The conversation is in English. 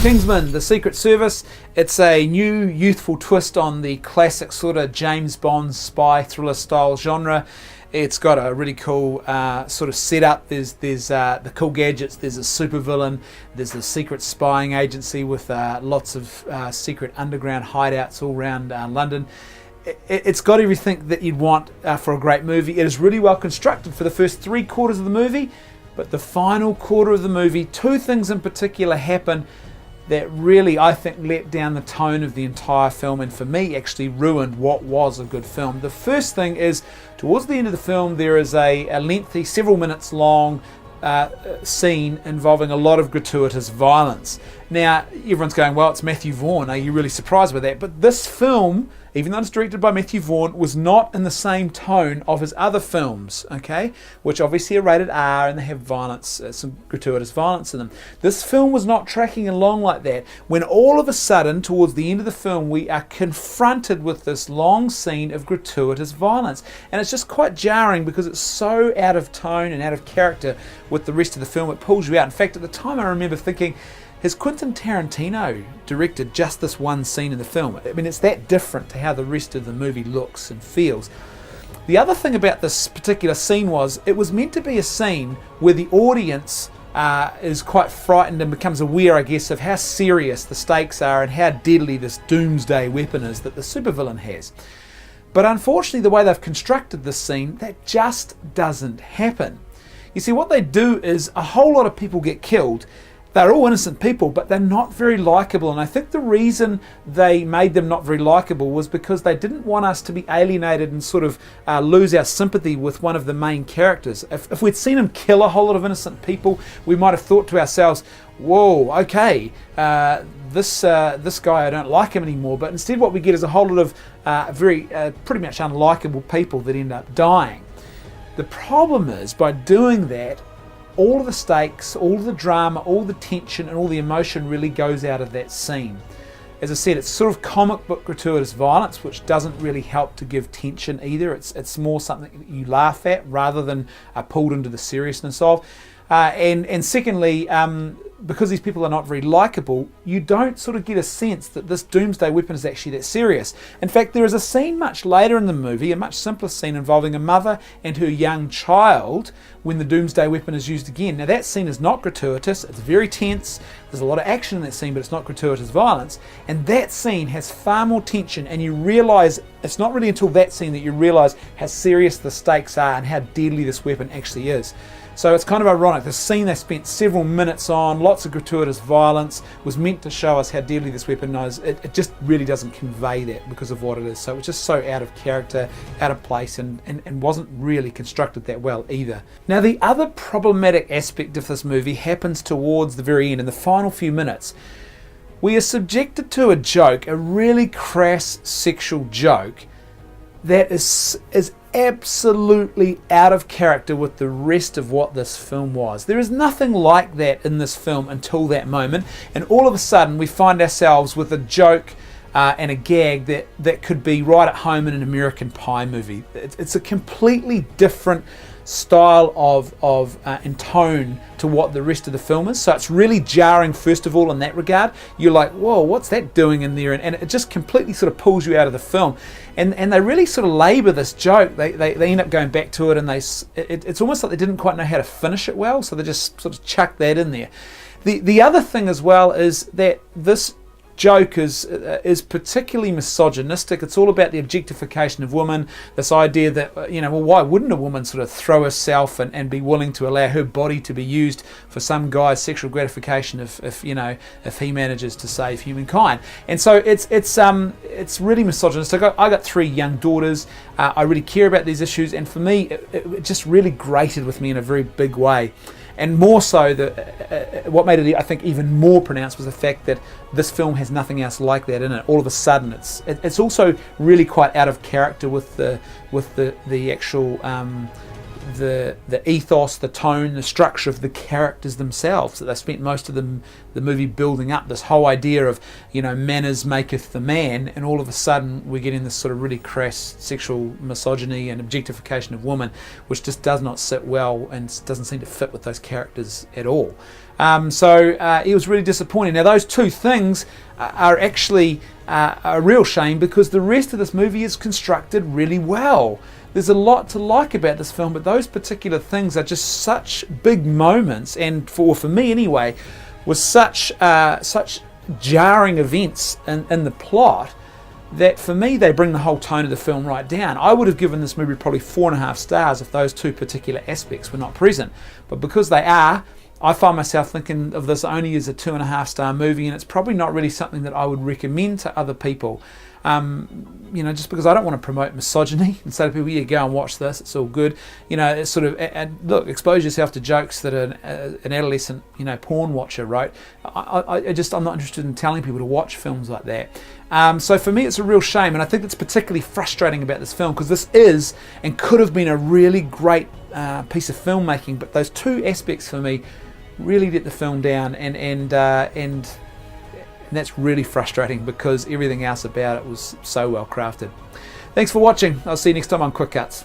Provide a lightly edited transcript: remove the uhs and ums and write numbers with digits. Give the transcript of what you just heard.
Kingsman, The Secret Service. It's a new youthful twist on the classic sort of James Bond spy thriller style genre. It's got a really cool sort of setup. There's the cool gadgets. There's a supervillain. There's a secret spying agency with lots of secret underground hideouts all around London. It's got everything that you'd want for a great movie. It is really well constructed for the first 3/4 of the movie, but the final quarter of the movie, two things in particular happen that really, I think, let down the tone of the entire film, and for me actually ruined what was a good film. The first thing is, towards the end of the film, there is a lengthy, several minutes long scene involving a lot of gratuitous violence. Now, everyone's going, well, it's Matthew Vaughn, are you really surprised by that? But this film, even though it's directed by Matthew Vaughn, was not in the same tone of his other films, okay? Which obviously are rated R and they have violence, some gratuitous violence in them. This film was not tracking along like that, when all of a sudden, towards the end of the film, we are confronted with this long scene of gratuitous violence. And it's just quite jarring because it's so out of tone and out of character with the rest of the film, it pulls you out. In fact, at the time I remember thinking, has Quentin Tarantino directed just this one scene in the film? I mean, it's that different to how the rest of the movie looks and feels. The other thing about this particular scene was, it was meant to be a scene where the audience is quite frightened and becomes aware, I guess, of how serious the stakes are and how deadly this doomsday weapon is that the supervillain has. But unfortunately, the way they've constructed this scene, that just doesn't happen. You see, what they do is a whole lot of people get killed. They're all innocent people, but they're not very likeable. And I think the reason they made them not very likeable was because they didn't want us to be alienated and sort of lose our sympathy with one of the main characters. If we'd seen him kill a whole lot of innocent people, we might have thought to ourselves, whoa, okay, this guy, I don't like him anymore. But instead what we get is a whole lot of pretty much unlikable people that end up dying. The problem is, by doing that, all of the stakes, all of the drama, all the tension and all the emotion really goes out of that scene. As I said, it's sort of comic book gratuitous violence, which doesn't really help to give tension either. It's more something that you laugh at rather than pulled into the seriousness of. And secondly, because these people are not very likeable, you don't sort of get a sense that this doomsday weapon is actually that serious. In fact, there is a scene much later in the movie, a much simpler scene involving a mother and her young child when the doomsday weapon is used again. Now that scene is not gratuitous, it's very tense, there's a lot of action in that scene, but it's not gratuitous violence. And that scene has far more tension, and you realise, it's not really until that scene that you realise how serious the stakes are and how deadly this weapon actually is. So it's kind of ironic. The scene they spent several minutes on, lots of gratuitous violence, was meant to show us how deadly this weapon is. It just really doesn't convey that because of what it is. So it's just so out of character, out of place, and wasn't really constructed that well either. Now, the other problematic aspect of this movie happens towards the very end, in the final few minutes. We are subjected to a joke, a really crass sexual joke, that is absolutely out of character with the rest of what this film was. There is nothing like that in this film until that moment, and all of a sudden we find ourselves with a joke and a gag that could be right at home in an American Pie movie. It's a completely different style of and tone to what the rest of the film is, so it's really jarring first of all in that regard. You're like, whoa, what's that doing in there? And it just completely sort of pulls you out of the film, and they really sort of labour this joke. They end up going back to it, and it's almost like they didn't quite know how to finish it well, so they just sort of chucked that in there. The other thing as well is that this joke is particularly misogynistic. It's all about the objectification of women, this idea that, well, why wouldn't a woman sort of throw herself and be willing to allow her body to be used for some guy's sexual gratification if he manages to save humankind? And so it's really misogynistic. I got 3 young daughters. I really care about these issues, and for me it just really grated with me in a very big way. And more so, what made it, I think, even more pronounced was the fact that this film has nothing else like that in it. All of a sudden, it's also really quite out of character with the actual the ethos, the tone, the structure of the characters themselves, that they spent most of the movie building up, this whole idea of, you know, manners maketh the man, and all of a sudden we're getting this sort of really crass sexual misogyny and objectification of women, which just does not sit well and doesn't seem to fit with those characters at all. So it was really disappointing. Now those two things are actually a real shame, because the rest of this movie is constructed really well. There's a lot to like about this film, but those particular things are just such big moments, and for me anyway, was such jarring events in the plot, that for me they bring the whole tone of the film right down. I would have given this movie probably 4.5 stars if those two particular aspects were not present, but because they are, I find myself thinking of this only as a 2.5 star movie, and it's probably not really something that I would recommend to other people. You know, just because I don't want to promote misogyny and say to people, yeah, go and watch this, it's all good. You know, it's sort of, and look, expose yourself to jokes that an adolescent, you know, porn watcher wrote. I'm not interested in telling people to watch films like that. So for me, it's a real shame, and I think that's particularly frustrating about this film, because this is and could have been a really great piece of filmmaking, but those two aspects for me really let the film down, and that's really frustrating, because everything else about it was so well crafted. Thanks for watching. I'll see you next time on Quick Cuts.